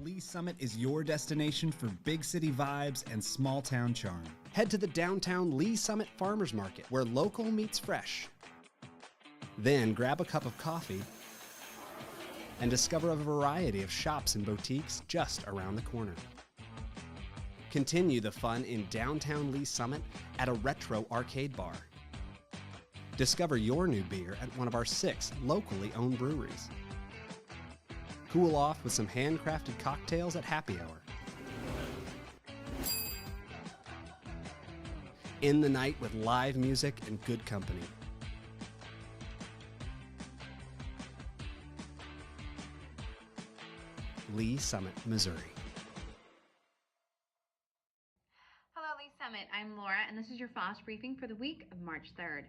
Lee Summit is your destination for big city vibes and small town charm. Head to the downtown Lee Summit Farmers Market, where local meets fresh. Then grab a cup of coffee and discover a variety of shops and boutiques just around the corner. Continue the fun in downtown Lee Summit at a retro arcade bar. Discover your new beer at one of our 6 locally owned breweries. Cool off with some handcrafted cocktails at happy hour. End the night with live music and good company. Lee Summit, Missouri. Hello, Lee Summit. I'm Laura, and this is your flash briefing for the week of March 3rd.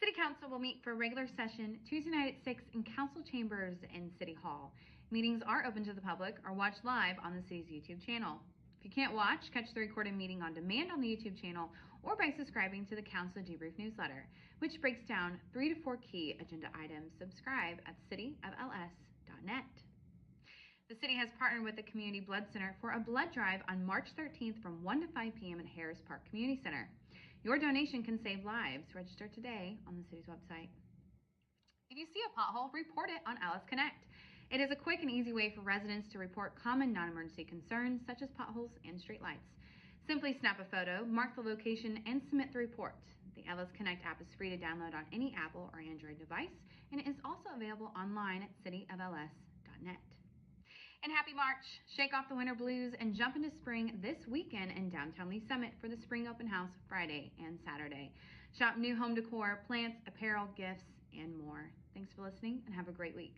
City Council will meet for a regular session Tuesday night at 6 in Council Chambers in City Hall. Meetings are open to the public or watched live on the city's YouTube channel. If you can't watch, catch the recorded meeting on demand on the YouTube channel or by subscribing to the Council Debrief newsletter, which breaks down 3 to 4 key agenda items. Subscribe at cityofls.net. The city has partnered with the Community Blood Center for a blood drive on March 13th from 1 to 5 p.m. at Harris Park Community Center. Your donation can save lives. Register today on the city's website. If you see a pothole, report it on Alice Connect. It is a quick and easy way for residents to report common non-emergency concerns such as potholes and streetlights. Simply snap a photo, mark the location, and submit the report. The Alice Connect app is free to download on any Apple or Android device, and it is also available online at cityofls.net. And happy March! Shake off the winter blues and jump into spring this weekend in downtown Lee Summit for the Spring Open House Friday and Saturday. Shop new home decor, plants, apparel, gifts, and more. Thanks for listening and have a great week.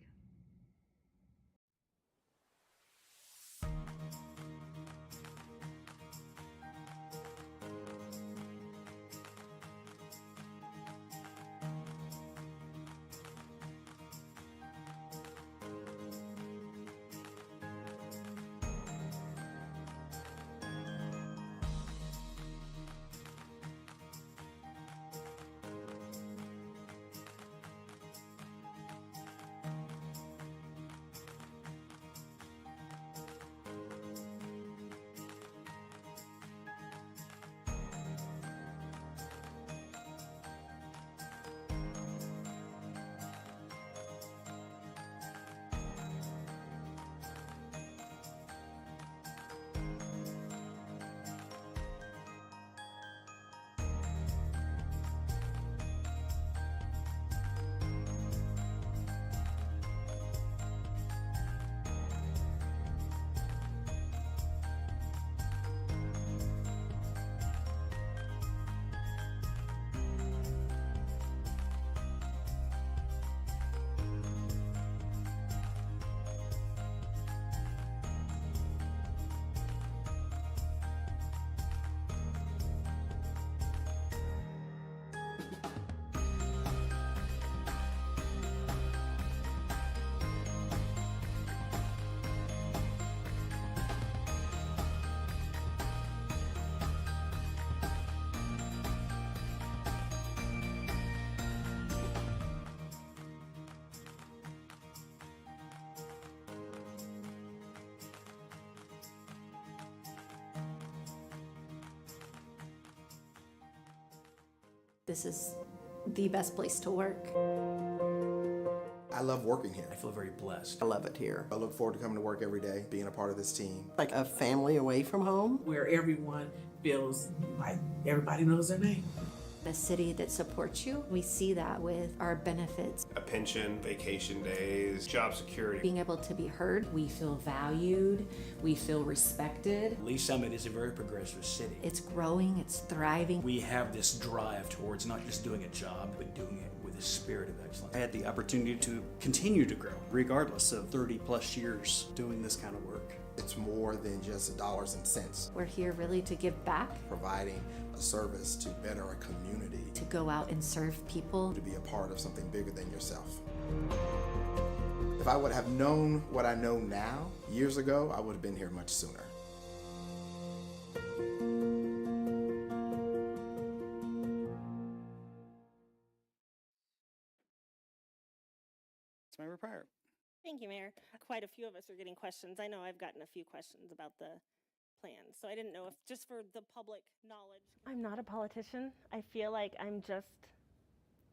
This is the best place to work. I love working here. I feel very blessed. I love it here. I look forward to coming to work every day, being a part of this team. Like a family away from home. Where everyone feels like everybody knows their name. A city that supports you. We see that with our benefits. A pension, vacation days, job security. Being able to be heard. We feel valued. We feel respected. Lee Summit is a very progressive city. It's growing, it's thriving. We have this drive towards not just doing a job, but doing it with a spirit of excellence. I had the opportunity to continue to grow, regardless of 30 plus years doing this kind of work. It's more than just dollars and cents. We're here really to give back. Providing a service to better a community. To go out and serve people. To be a part of something bigger than yourself. If I would have known what I know now, years ago, I would have been here much sooner. It's my prayer. Thank you, Mayor. Quite a few of us are getting questions. I know I've gotten a few questions about the plan, so I didn't know if, just for the public knowledge. I'm not a politician. I feel like I'm just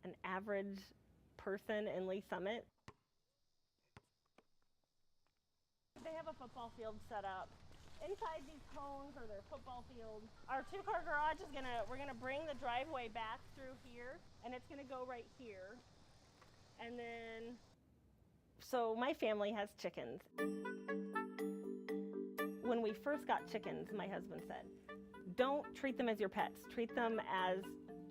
an average person in Lee Summit. They have a football field set up. Inside these cones are their football field. Our 2-car garage is we're gonna bring the driveway back through here, and it's gonna go right here. And then, so my family has chickens. When we first got chickens, my husband said, don't treat them as your pets, treat them as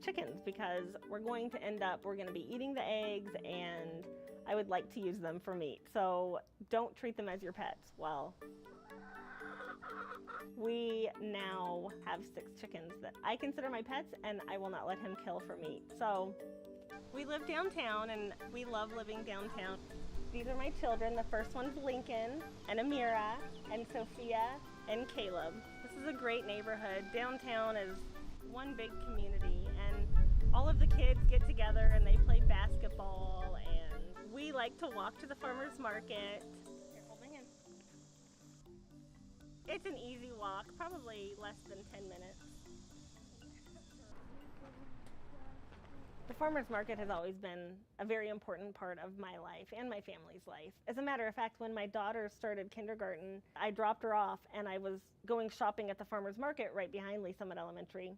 chickens, because we're gonna be eating the eggs, and I would like to use them for meat. So don't treat them as your pets. Well, we now have 6 chickens that I consider my pets, and I will not let him kill for meat. So we live downtown, and we love living downtown. These are my children. The first one's Lincoln, and Amira, and Sophia, and Caleb. This is a great neighborhood. Downtown is one big community, and all of the kids get together and they play basketball, and we like to walk to the farmer's market. Here, hold my hand. It's an easy walk, probably less than 10 minutes. The farmer's market has always been a very important part of my life and my family's life. As a matter of fact, when my daughter started kindergarten, I dropped her off and I was going shopping at the farmer's market right behind Lee Summit Elementary.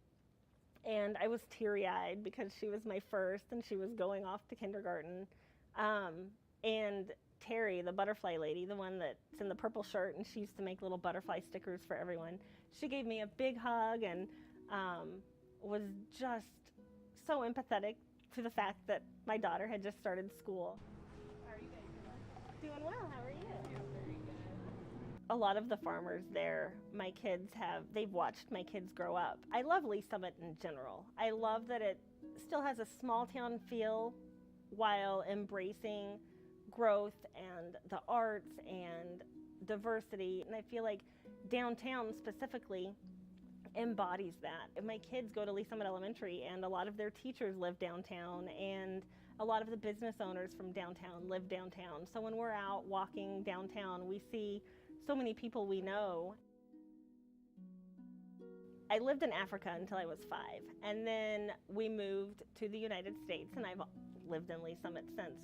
And I was teary-eyed because she was my first and she was going off to kindergarten. And Terry, the butterfly lady, the one that's in the purple shirt, and she used to make little butterfly stickers for everyone, she gave me a big hug and was just so empathetic to the fact that my daughter had just started school. How are you guys doing? Doing well, how are you? Yeah, very good. A lot of the farmers there, they've watched my kids grow up. I love Lee Summit in general. I love that it still has a small town feel while embracing growth and the arts and diversity. And I feel like downtown specifically embodies that. My kids go to Lee Summit Elementary, and a lot of their teachers live downtown, and a lot of the business owners from downtown live downtown. So when we're out walking downtown, we see so many people we know. I lived in Africa until I was 5, and then we moved to the United States, and I've lived in Lee Summit since.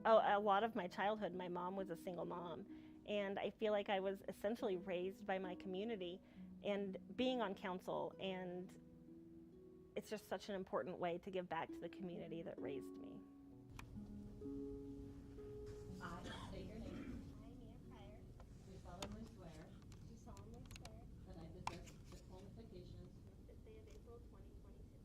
A lot of my childhood, my mom was a single mom, and I feel like I was essentially raised by my community and being on council, and it's just such an important way to give back to the community that raised me. I state your name. I, Mia Pryor, Do solemnly swear do solemnly swear that I possess the qualifications this day of April 2022.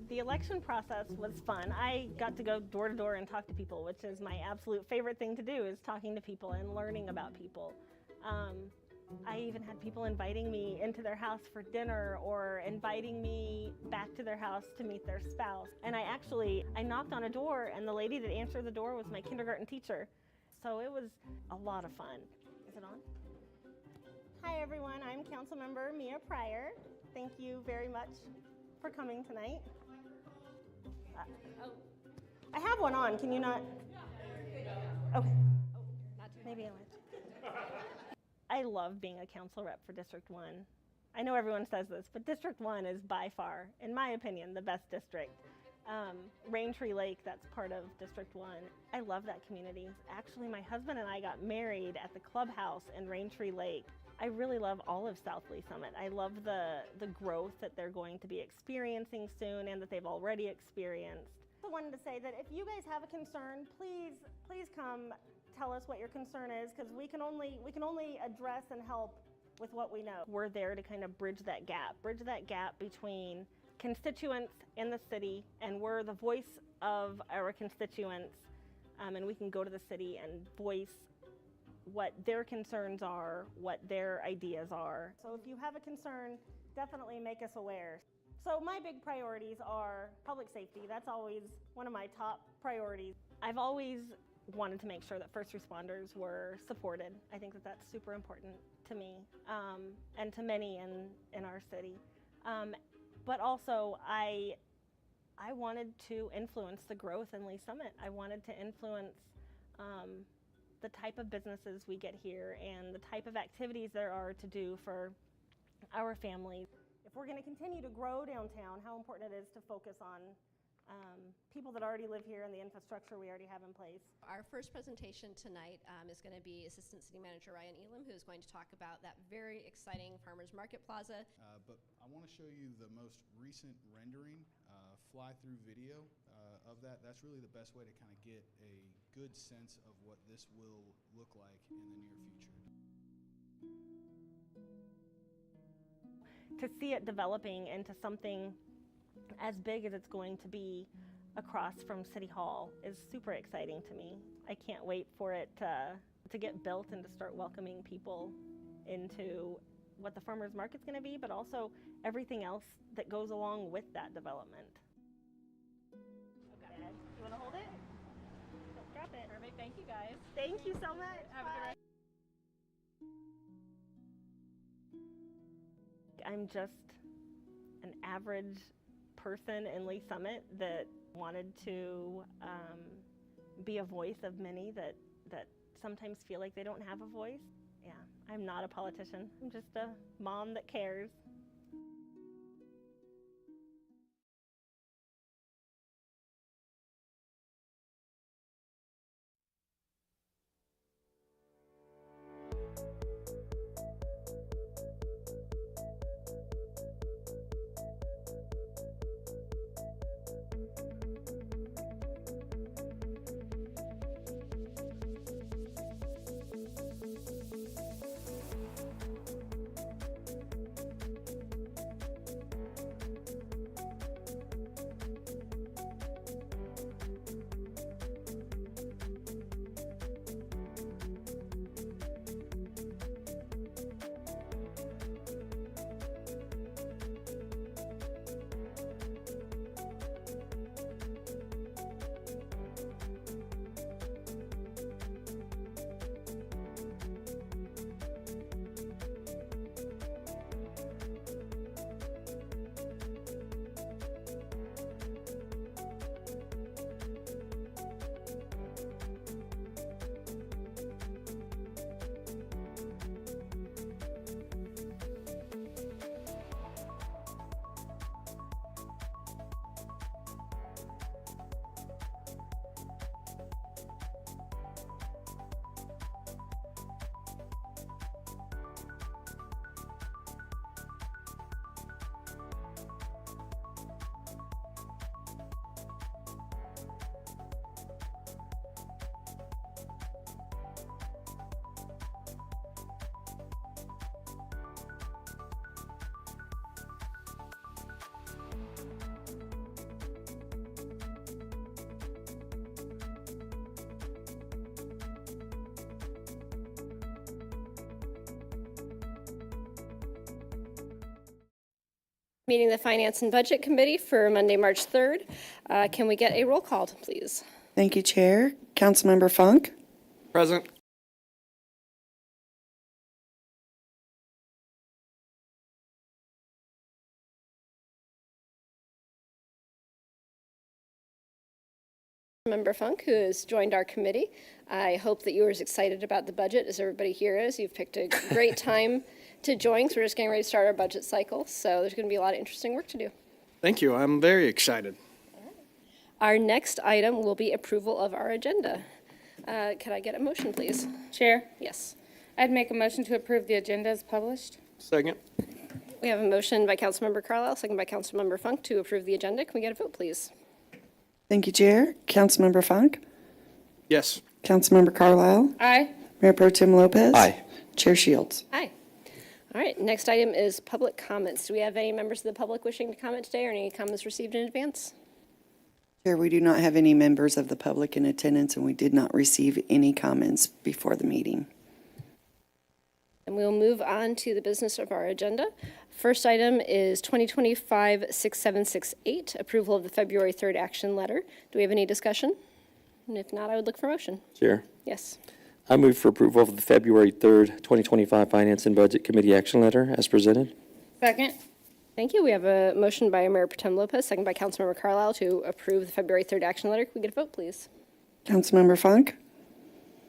The election process was fun. I got to go door to door and talk to people, which is my absolute favorite thing to do, is talking to people and learning about people. I even had people inviting me into their house for dinner or inviting me back to their house to meet their spouse. And I knocked on a door, and the lady that answered the door was my kindergarten teacher. So it was a lot of fun. Is it on? Hi everyone, I'm Councilmember Mia Pryor. Thank you very much for coming tonight. I have one on, can you not? Okay. Maybe I went. I love being a council rep for District 1. I know everyone says this, but District 1 is by far, in my opinion, the best district. Raintree Lake, that's part of District 1. I love that community. Actually, my husband and I got married at the clubhouse in Raintree Lake. I really love all of South Lee Summit. I love the growth that they're going to be experiencing soon and that they've already experienced. I wanted to say that if you guys have a concern, please come tell us what your concern is, because we can only address and help with what we know. We're there to kind of bridge that gap between constituents in the city, and we're the voice of our constituents, and we can go to the city and voice what their concerns are, what their ideas are. So if you have a concern, definitely make us aware. So my big priorities are public safety. That's always one of my top priorities. I've always wanted to make sure that first responders were supported. I think that that's super important to me and to many in our city. but also I wanted to influence the growth in Lee Summit. I wanted to influence the type of businesses we get here and the type of activities there are to do for our families. If we're going to continue to grow downtown, how important it is to focus on people that already live here and the infrastructure we already have in place. Our first presentation tonight is going to be Assistant City Manager Ryan Elam, who is going to talk about that very exciting Farmers Market Plaza. But I want to show you the most recent rendering, fly-through video of that. That's really the best way to kind of get a good sense of what this will look like in the near future. To see it developing into something as big as it's going to be across from City Hall is super exciting to me. I can't wait for it to get built and to start welcoming people into what the farmers market's going to be, but also everything else that goes along with that development. Okay. You want to hold it? Don't drop it. Perfect. Thank you, guys. Thank you so much. Have a good rest. I'm just an average person in Lee Summit that wanted to be a voice of many that sometimes feel like they don't have a voice. Yeah, I'm not a politician. I'm just a mom that cares. Meeting the Finance and Budget Committee for Monday, March 3rd. Can we get a roll call, please? Thank you, Chair. Councilmember Funk, Present. Member Funk, who has joined our committee. I hope that you are as excited about the budget as everybody here is. You've picked a great time to join, so we're just getting ready to start our budget cycle. So there's going to be a lot of interesting work to do. Thank you. I'm very excited. Our next item will be approval of our agenda. Could I get a motion, please? Chair, Yes. I'd make a motion to approve the agenda as published. Second. We have a motion by Councilmember Carlisle, second by Councilmember Funk to approve the agenda. Can we get a vote, please? thank you, Chair. Councilmember Funk, Yes. Councilmember Carlisle, Aye. Mayor Pro Tem Lopez. Aye. Chair Shields. Aye. All right, next item is public comments. Do we have any members of the public wishing to comment today or any comments received in advance? Chair, we do not have any members of the public in attendance, and we did not receive any comments before the meeting. And we'll move on to the business of our agenda. First item is 2025-6768, approval of the February 3rd action letter. Do we have any discussion? And if not, I would look for motion. Chair, Yes. I move for approval of the February 3rd, 2025 Finance and Budget Committee action letter as presented. Second. Thank you. We have a motion by Mayor Protem Lopez, second by Councilmember Carlisle to approve the February 3rd action letter. Can we get a vote, please? Councilmember Funk?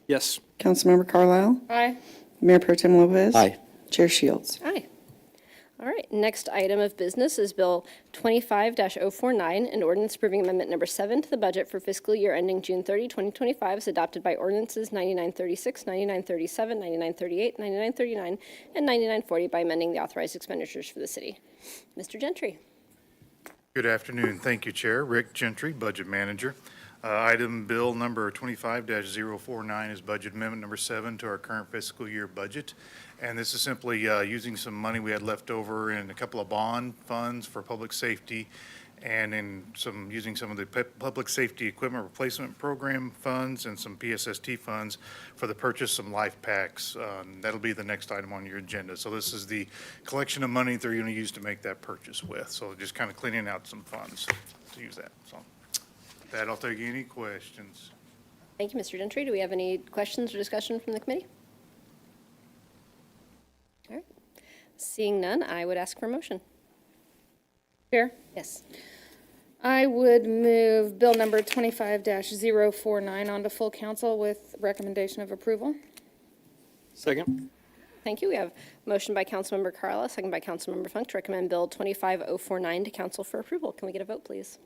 Yes. Councilmember Carlisle? Aye. Mayor Pro Tem Lopez? Aye. Chair Shields? Aye. All right, next item of business is Bill 25-049, an ordinance approving amendment number 7 to the budget for fiscal year ending June 30, 2025, as adopted by ordinances 9936, 9937, 9938, 9939, and 9940 by amending the authorized expenditures for the city. Mr. Gentry. Good afternoon. Thank you, Chair. Rick Gentry, Budget Manager. Item Bill number 25-049 is Budget Amendment number 7 to our current fiscal year budget. And this is simply using some money we had left over in a couple of bond funds for public safety and using some of the public safety equipment replacement program funds and some PSST funds for the purchase of some Lifepaks. That'll be the next item on your agenda. So this is the collection of money they're going to use to make that purchase with. So just kind of cleaning out some funds to use that. So with that, I'll take any questions. Thank you, Mr. Gentry. Do we have any questions or discussion from the committee? All right. Seeing none, I would ask for a motion. Chair? Yes. I would move Bill number 25-049 onto full council with recommendation of approval. Second. Thank you. We have a motion by Councilmember Carlisle, second by Councilmember Funk to recommend Bill 25-049 to council for approval. Can we get a vote, please?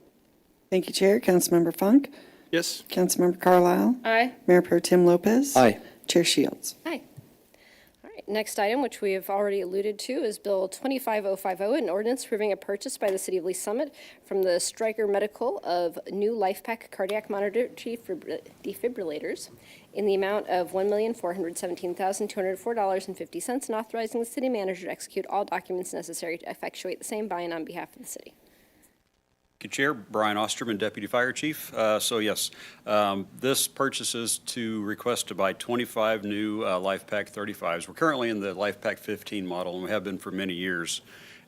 Thank you, Chair. Councilmember Funk? Yes. Councilmember Carlisle? Aye. Mayor Pro Tem Lopez? Aye. Chair Shields? Aye. All right, next item, which we have already alluded to, is Bill 25-050, an ordinance approving a purchase by the City of Lee Summit from the Stryker Medical of new Lifepak cardiac monitor defibrillators in the amount of $1,417,204.50 and authorizing the city manager to execute all documents necessary to effectuate the same by and on behalf of the city. Thank you, Chair. Brian Osterman, Deputy Fire Chief. This purchase is to request to buy 25 new Lifepak 35s. We're currently in the Lifepak 15 model, and we have been for many years.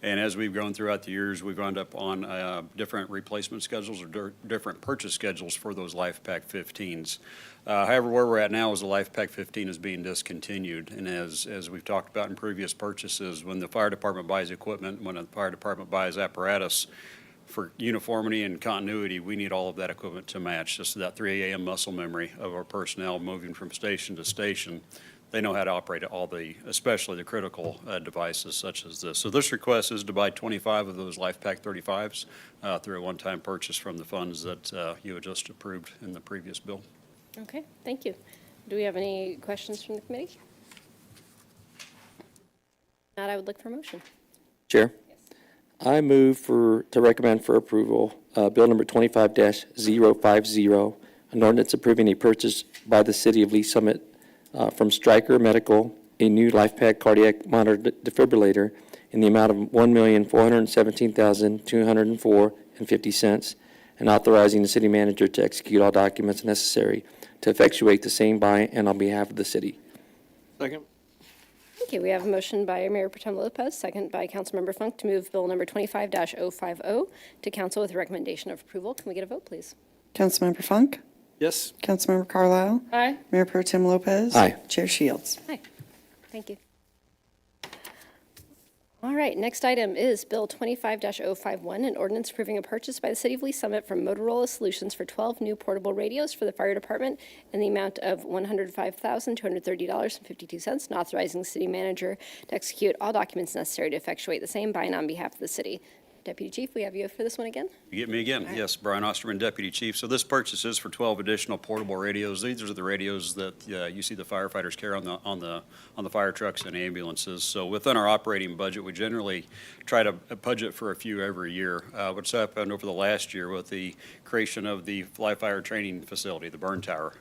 And as we've grown throughout the years, we've wound up on different replacement schedules or different purchase schedules for those Lifepak 15s. However, where we're at now is the Lifepak 15 is being discontinued. And as we've talked about in previous purchases, when the fire department buys equipment, when the fire department buys apparatus, for uniformity and continuity, we need all of that equipment to match. Just that 3 a.m. muscle memory of our personnel moving from station to station. They know how to operate all especially the critical devices such as this. So this request is to buy 25 of those Lifepak 35s through a one-time purchase from the funds that you had just approved in the previous bill. Okay, thank you. Do we have any questions from the committee? If not, I would look for a motion. Chair? I move to recommend for approval Bill number 25-050, an ordinance approving a purchase by the City of Lee Summit from Stryker Medical, a new Lifepak cardiac monitor defibrillator in the amount of $1,417,204.50, and authorizing the city manager to execute all documents necessary to effectuate the same by and on behalf of the city. Second. Okay, we have a motion by Mayor Protem Lopez, second by Councilmember Funk to move Bill number 25-050 to council with a recommendation of approval. Can we get a vote, please? Councilmember Funk? Yes. Councilmember Carlisle? Aye. Mayor Pro Tem Lopez? Aye. Chair Shields? Aye. Thank you. All right, next item is Bill 25-051, an ordinance approving a purchase by the City of Lee Summit from Motorola Solutions for 12 new portable radios for the fire department in the amount of $105,230.52, and authorizing the city manager to execute all documents necessary to effectuate the same by and on behalf of the city. Deputy Chief, we have you for this one again? You get me again. Yes, Brian Osterman, Deputy Chief. So this purchase is for 12 additional portable radios. These are the radios that you see the firefighters carry on the fire trucks and ambulances. So within our operating budget, we generally try to budget for a few every year. What's happened over the last year with the creation of the live fire training facility, the burn tower,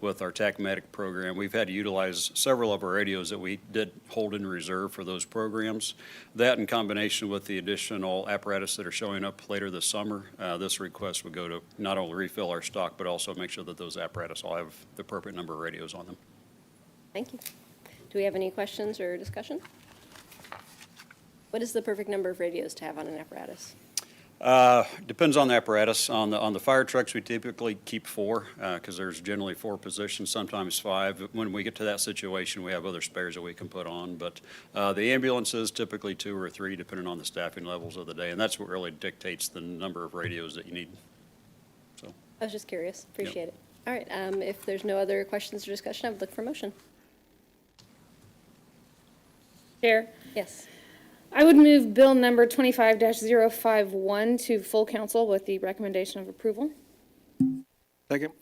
with our TAC Medic program, we've had to utilize several of our radios that we did hold in reserve for those programs. That in combination with the additional apparatus that are showing up later this summer, this request would go to not only refill our stock, but also make sure that those apparatus all have the appropriate number of radios on them. Thank you. Do we have any questions or discussion? What is the perfect number of radios to have on an apparatus? Depends on the apparatus. On the fire trucks, we typically keep 4, because there's generally 4 positions, sometimes 5. When we get to that situation, we have other spares that we can put on. But the ambulances, typically 2 or 3, depending on the staffing levels of the day. And that's what really dictates the number of radios that you need. So. I was just curious. Appreciate it. All right, if there's no other questions or discussion, I would look for a motion. Chair, Yes. I would move bill number 25-051 to full council with the recommendation of approval. Second.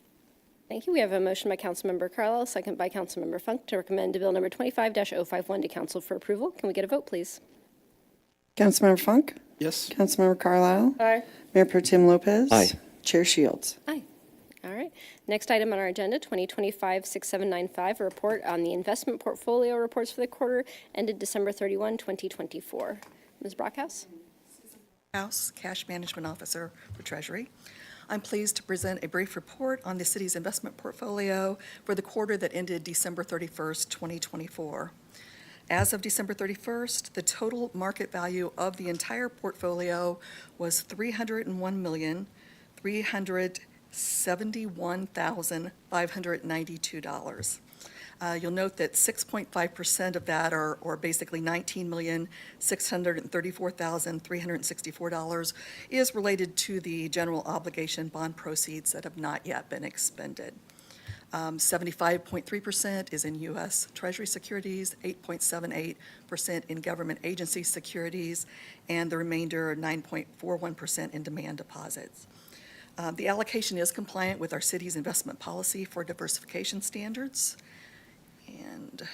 Thank you. We have a motion by Councilmember Carlisle, second by Councilmember Funk to recommend bill number 25-051 to council for approval. Can we get a vote, please? Councilmember Funk? Yes. Councilmember Carlisle? Aye. Mayor Pro Tem Lopez? Aye. Chair Shields? Aye. All right. Next item on our agenda, 2025-6795, a report on the investment portfolio reports for the quarter ended December 31, 2024. Ms. Brockhouse? House, Cash Management Officer for Treasury. I'm pleased to present a brief report on the city's investment portfolio for the quarter that ended December 31st, 2024. As of December 31st, the total market value of the entire portfolio was $301,371,592. You'll note that 6.5% of that, or basically $19,634,364, is related to the general obligation bond proceeds that have not yet been expended. 75.3% is in U.S. Treasury securities, 8.78% in government agency securities, and the remainder, 9.41% in demand deposits. The allocation is compliant with our city's investment policy for diversification standards. And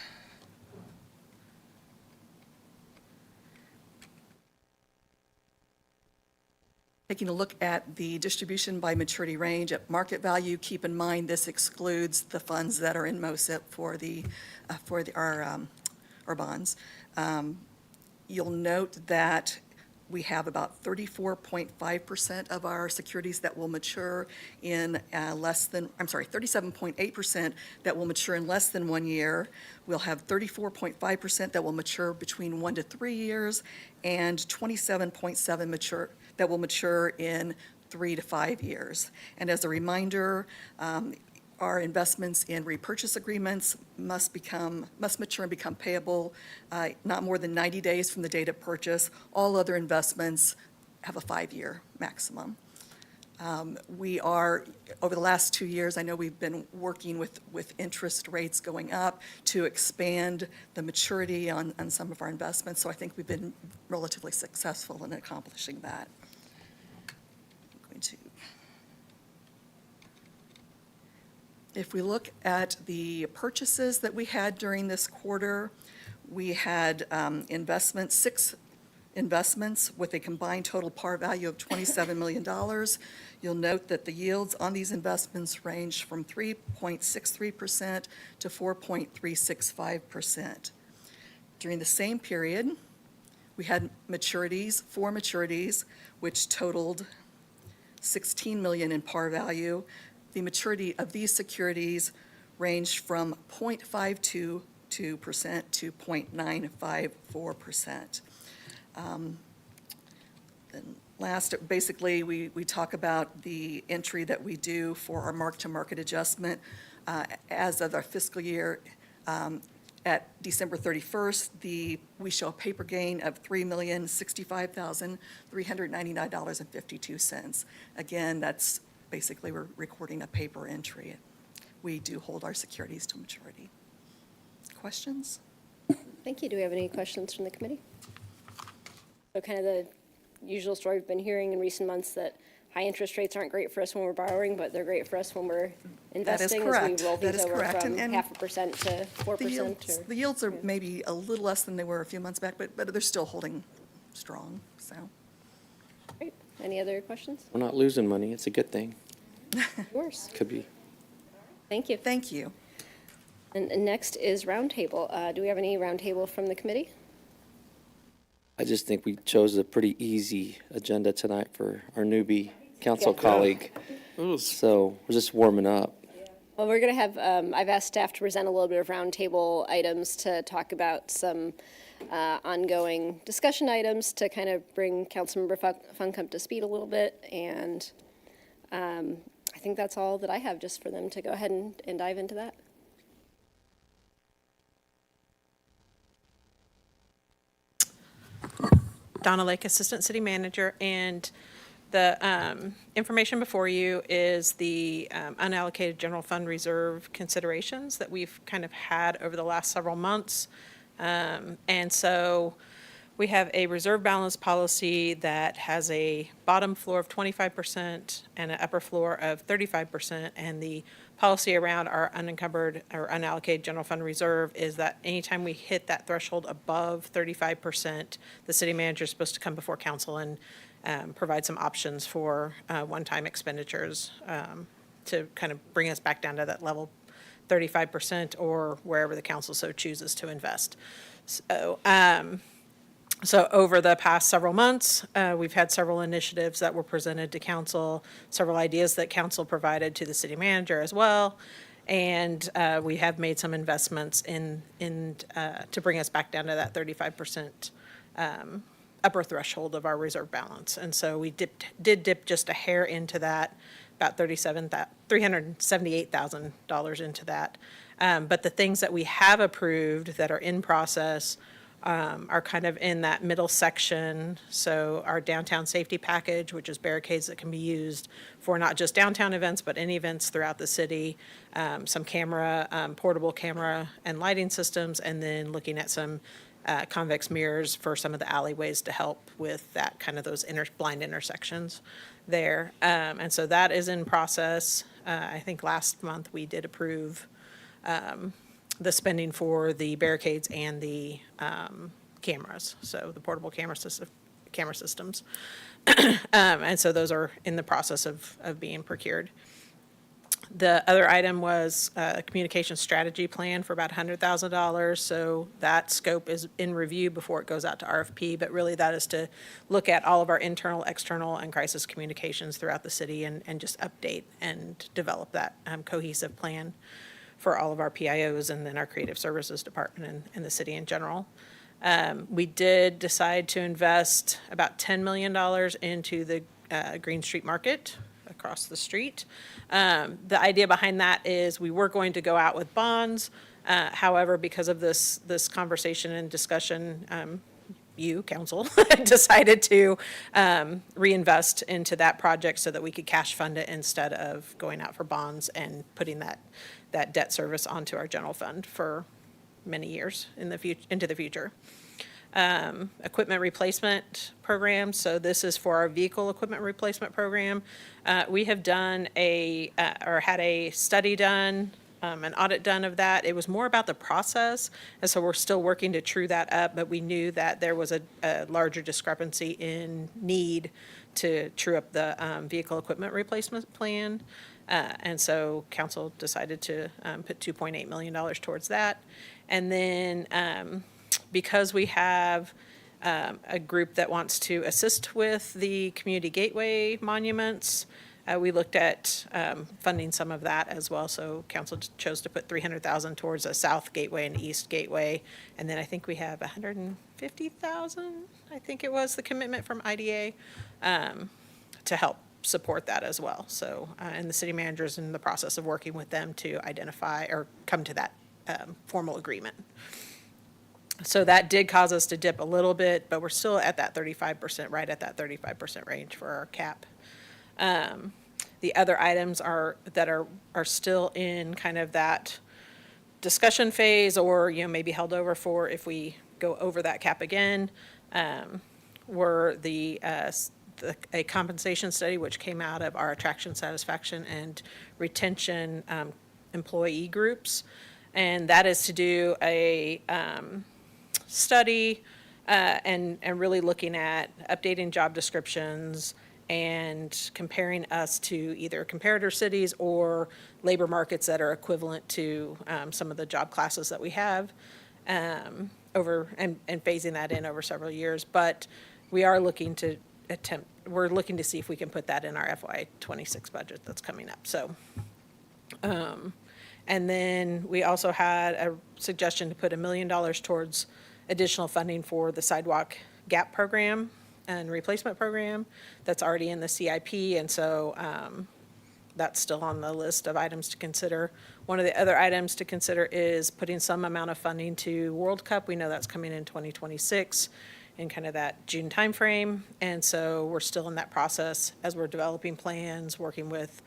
taking a look at the distribution by maturity range at market value, keep in mind this excludes the funds that are in MOSIP for our bonds. You'll note that we have about 34.5% of our securities that will mature in 37.8% that will mature in less than 1 year. We'll have 34.5% that will mature between 1 to 3 years, and 27.7% that will mature in 3 to 5 years. And as a reminder, our investments in repurchase agreements must mature and become payable not more than 90 days from the date of purchase. All other investments have a 5-year maximum. We are, over the last 2 years, I know we've been working with interest rates going up to expand the maturity on some of our investments, so I think we've been relatively successful in accomplishing that. If we look at the purchases that we had during this quarter, we had 6 investments with a combined total par value of $27 million. You'll note that the yields on these investments range from 3.63% to 4.365%. During the same period, we had 4 maturities, which totaled $16 million in par value. The maturity of these securities ranged from 0.522% to 0.954%. Then last, basically, we talk about the entry that we do for our mark-to-market adjustment. As of our fiscal year, at December 31st, we show a paper gain of $3,065,399.52. Again, that's basically we're recording a paper entry. We do hold our securities to maturity. Questions? Thank you. Do we have any questions from the committee? So kind of the usual story we've been hearing in recent months, that high interest rates aren't great for us when we're borrowing, but they're great for us when we're investing. That is correct. As we roll things over correct. from And 0.5% to 4%. The yields are maybe a little less than they were a few months back, but they're still holding strong, so. Great. Any other questions? We're not losing money. It's a good thing. Yours. Could be. Thank you. Thank you. And next is Roundtable. Do we have any Roundtable from the committee? I just think we chose a pretty easy agenda tonight for our newbie council colleague. So we're just warming up. Well, we're going to have, I've asked staff to present a little bit of Roundtable items to talk about some ongoing discussion items to kind of bring Councilmember Funk up to speed a little bit. And I think that's all that I have just for them to go ahead and dive into that. Donna Lake, Assistant City Manager, and the information before you is the unallocated general fund reserve considerations that we've kind of had over the last several months. And so we have a reserve balance policy that has a bottom floor of 25% and an upper floor of 35%. And the policy around our unencumbered or unallocated general fund reserve is that anytime we hit that threshold above 35%, the city manager is supposed to come before council and provide some options for one-time expenditures to kind of bring us back down to that level 35% or wherever the council so chooses to invest. So over the past several months, we've had several initiatives that were presented to council, several ideas that council provided to the city manager as well. And we have made some investments in to bring us back down to that 35% upper threshold of our reserve balance. And so we did dip just a hair into that, about $378,000 into that. But the things that we have approved that are in process are kind of in that middle section. So our downtown safety package, which is barricades that can be used for not just downtown events, but any events throughout the city, some portable camera and lighting systems, and then looking at some convex mirrors for some of the alleyways to help with that kind of those blind intersections there. And so that is in process. I think last month we did approve the spending for the barricades and the cameras, so the portable camera systems. And so those are in the process of being procured. The other item was a communication strategy plan for about $100,000. So that scope is in review before it goes out to RFP, but really that is to look at all of our internal, external, and crisis communications throughout the city and just update and develop that cohesive plan for all of our PIOs and then our creative services department and the city in general. We did decide to invest about $10 million into the Green Street Market across the street. The idea behind that is we were going to go out with bonds. However, because of this conversation and discussion, you, council, decided to reinvest into that project so that we could cash fund it instead of going out for bonds and putting that debt service onto our general fund for many years into the future. Equipment replacement program. So this is for our vehicle equipment replacement program. We have done had a study done, an audit done of that. It was more about the process, and so we're still working to true that up, but we knew that there was a larger discrepancy in need to true up the vehicle equipment replacement plan. And so council decided to put $2.8 million towards that. And then because we have a group that wants to assist with the community gateway monuments, we looked at funding some of that as well. So council chose to put $300,000 towards a south gateway and east gateway. And then I think we have $150,000, I think it was the commitment from IDA to help support that as well. So, and the city manager is in the process of working with them to identify or come to that formal agreement. So that did cause us to dip a little bit, but we're still at that 35%, right at that 35% range for our cap. The other items are still in kind of that discussion phase, or maybe held over for if we go over that cap again. Were a compensation study which came out of our attraction, satisfaction, and retention employee groups, and that is to do a study and really looking at updating job descriptions and comparing us to either comparator cities or labor markets that are equivalent to some of the job classes that we have over and phasing that in over several years. But we are looking to we're looking to see if we can put that in our FY26 budget that's coming up. So, and then we also had a suggestion to put $1 million towards additional funding for the sidewalk gap program and replacement program that's already in the CIP, and so that's still on the list of items to consider. One of the other items to consider is putting some amount of funding to World Cup. We know that's coming in 2026 in kind of that June timeframe, and so we're still in that process as we're developing plans, working with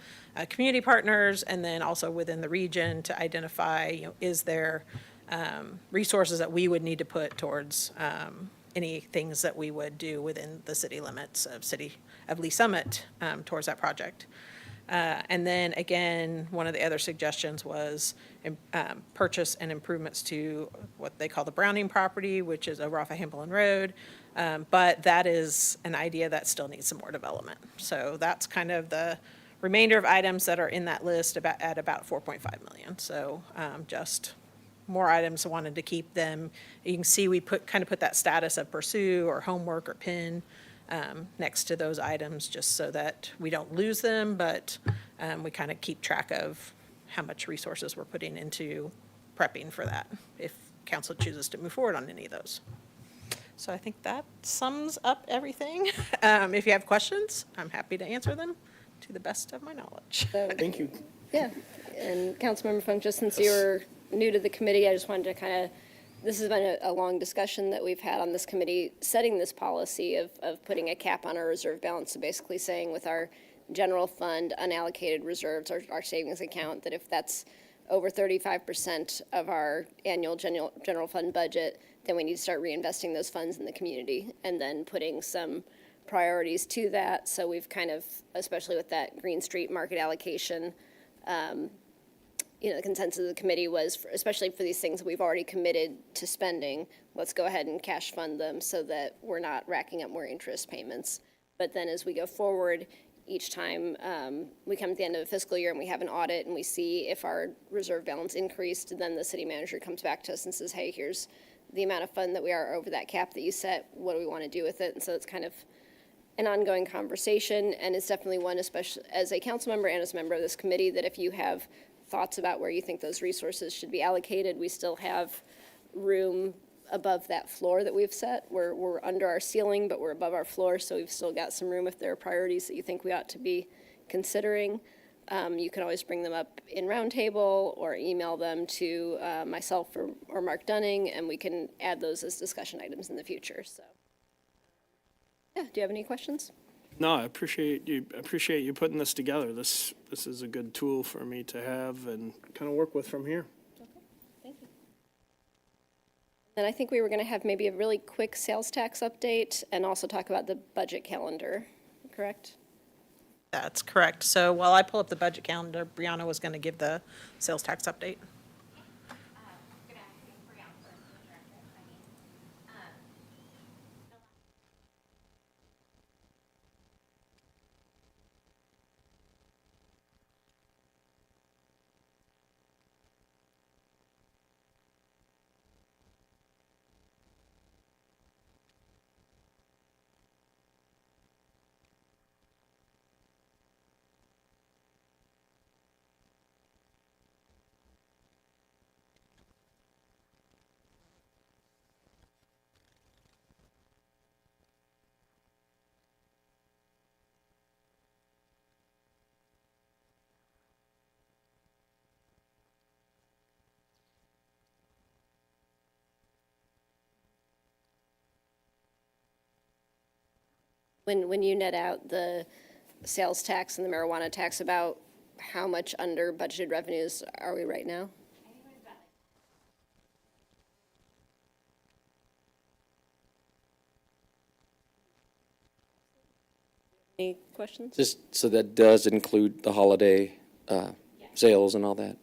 community partners, and then also within the region to identify, you know, is there resources that we would need to put towards any things that we would do within the city limits of Lee Summit towards that project. And then again, one of the other suggestions was purchase and improvements to what they call the Browning property, which is over off of Hamblin Road. But that is an idea that still needs some more development. So that's kind of the remainder of items that are in that list at about 4.5 million. So just more items, wanted to keep them. You can see we put that status of pursue or homework or pin next to those items just so that we don't lose them, but we kind of keep track of how much resources we're putting into prepping for that if council chooses to move forward on any of those. So I think that sums up everything. If you have questions, I'm happy to answer them to the best of my knowledge. Thank you. Yeah, and Councilmember Funk, just since you're new to the committee, I just wanted to kind of, this has been a long discussion that we've had on this committee, setting this policy of putting a cap on our reserve balance. So basically saying with our general fund unallocated reserves, our savings account, that if that's over 35% of our annual general fund budget, then we need to start reinvesting those funds in the community and then putting some priorities to that. So we've kind of, especially with that Green Street market allocation, the consensus of the committee was, especially for these things that we've already committed to spending, let's go ahead and cash fund them so that we're not racking up more interest payments. But then as we go forward, each time we come at the end of the fiscal year and we have an audit and we see if our reserve balance increased, then the city manager comes back to us and says, hey, here's the amount of fund that we are over that cap that you set. What do we want to do with it? And so it's kind of an ongoing conversation, and it's definitely one, especially as a council member and as a member of this committee, that if you have thoughts about where you think those resources should be allocated, we still have room above that floor that we've set. We're under our ceiling, but we're above our floor, so we've still got some room if there are priorities that you think we ought to be considering. You can always bring them up in Roundtable or email them to myself or Mark Dunning, and we can add those as discussion items in the future. So, yeah, do you have any questions? No, I appreciate you putting this together. This is a good tool for me to have and kind of work with from here. Okay, thank you. Then I think we were going to have maybe a really quick sales tax update and also talk about the budget calendar, correct? That's correct. So while I pull up the budget calendar, Brianna was going to give the sales tax update. When you net out the sales tax and the marijuana tax, about how much under budgeted revenues are we right now? Any questions? Just so that does include the holiday sales and all that.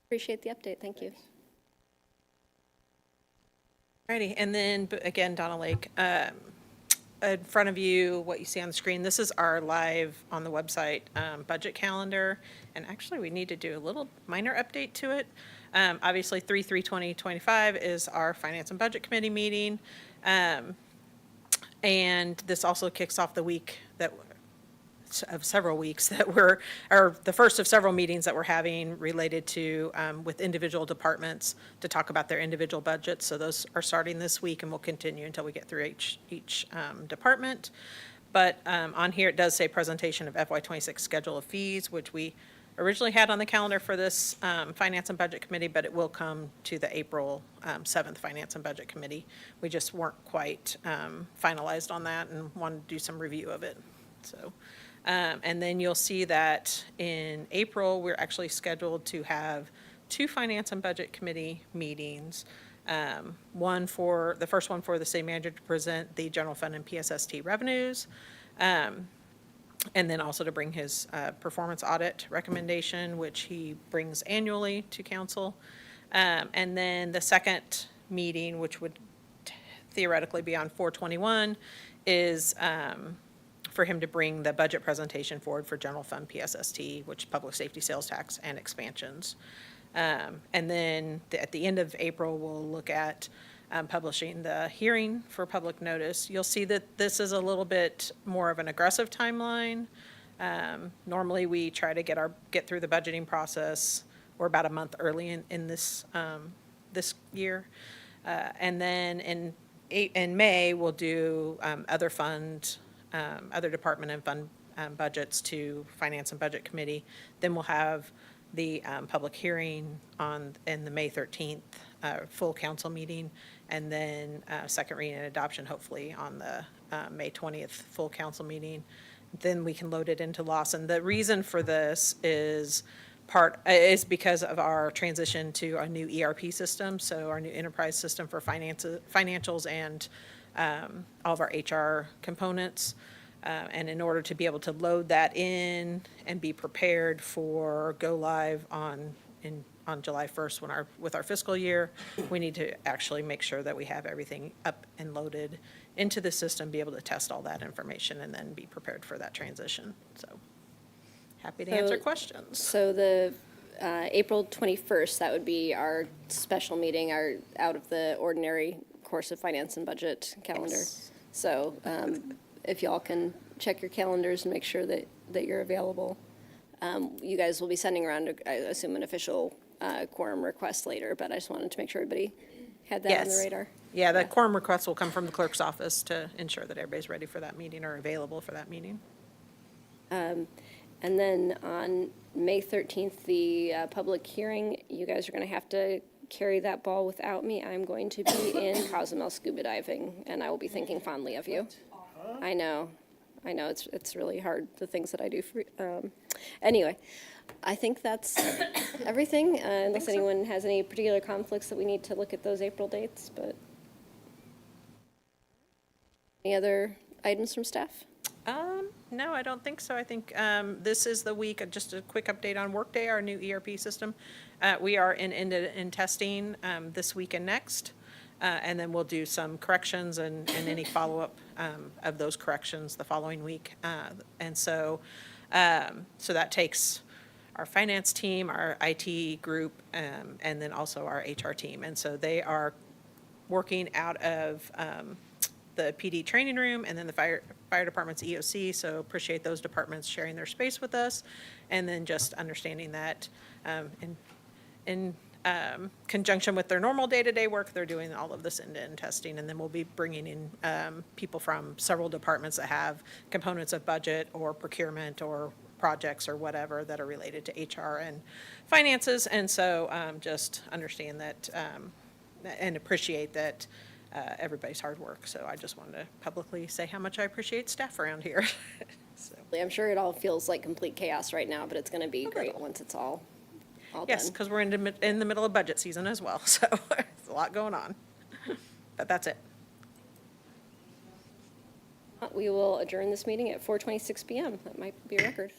Appreciate the update. Thank you. Alrighty, and then again, Donna Lake, in front of you, what you see on the screen, this is our live on the website budget calendar. And actually, we need to do a little minor update to it. Obviously, 3/3/2025 is our Finance and Budget Committee meeting. And this also kicks off the week of several weeks that we're, or the first of several meetings that we're having related to, with individual departments to talk about their individual budgets. So those are starting this week and will continue until we get through each department. But on here, it does say presentation of FY26 schedule of fees, which we originally had on the calendar for this Finance and Budget Committee, but it will come to the April 7th Finance and Budget Committee. We just weren't quite finalized on that and wanted to do some review of it. So, and then you'll see that in April, we're actually scheduled to have 2 Finance and Budget Committee meetings. The first one for the city manager to present the general fund and PSST revenues. And then also to bring his performance audit recommendation, which he brings annually to council. And then the second meeting, which would theoretically be on 4/21, is for him to bring the budget presentation forward for general fund PSST, which public safety sales tax and expansions. And then at the end of April, we'll look at publishing the hearing for public notice. You'll see that this is a little bit more of an aggressive timeline. Normally, we try to get through the budgeting process. We're about a month early in this year. And then in May, we'll do other department and fund budgets to Finance and Budget Committee. Then we'll have the public hearing in the May 13th full council meeting, and then second reading and adoption hopefully on the May 20th full council meeting. Then we can load it into Lawson. The reason for this is because of our transition to a new ERP system, so our new enterprise system for financials and all of our HR components. And in order to be able to load that in and be prepared for go live on July 1st with our fiscal year, we need to actually make sure that we have everything up and loaded into the system, be able to test all that information, and then be prepared for that transition. So happy to answer questions. So the April 21st, that would be our special meeting, our out of the ordinary course of finance and budget calendar. Yes. So if y'all can check your calendars and make sure that you're available. You guys will be sending around, I assume, an official quorum request later, but I just wanted to make sure everybody had that on the radar. Yeah, the quorum request will come from the clerk's office to ensure that everybody's ready for that meeting or available for that meeting. And then on May 13th, the public hearing, you guys are going to have to carry that ball without me. I'm going to be in Cozumel scuba diving, and I will be thinking fondly of you. I know, it's really hard, the things that I do for, anyway, I think that's everything, unless anyone has any particular conflicts that we need to look at those April dates, but. Any other items from staff? No, I don't think so. I think this is the week, just a quick update on Workday, our new ERP system. We are in testing this week and next. And then we'll do some corrections and any follow-up of those corrections the following week. And so that takes our finance team, our IT group, and then also our HR team. And so they are working out of the PD training room and then the fire department's EOC. So appreciate those departments sharing their space with us. And then just understanding that in conjunction with their normal day-to-day work, they're doing all of this end-to-end testing, and then we'll be bringing in people from several departments that have components of budget or procurement or projects or whatever that are related to HR and finances, and so just understand that and appreciate that everybody's hard work. So I just wanted to publicly say how much I appreciate staff around here. So. I'm sure it all feels like complete chaos right now, but it's going to be great once it's all yes, because we're in the middle of budget season as well, so there's a lot going on. But that's it. We will adjourn this meeting at 4:26 p.m. That might be a record.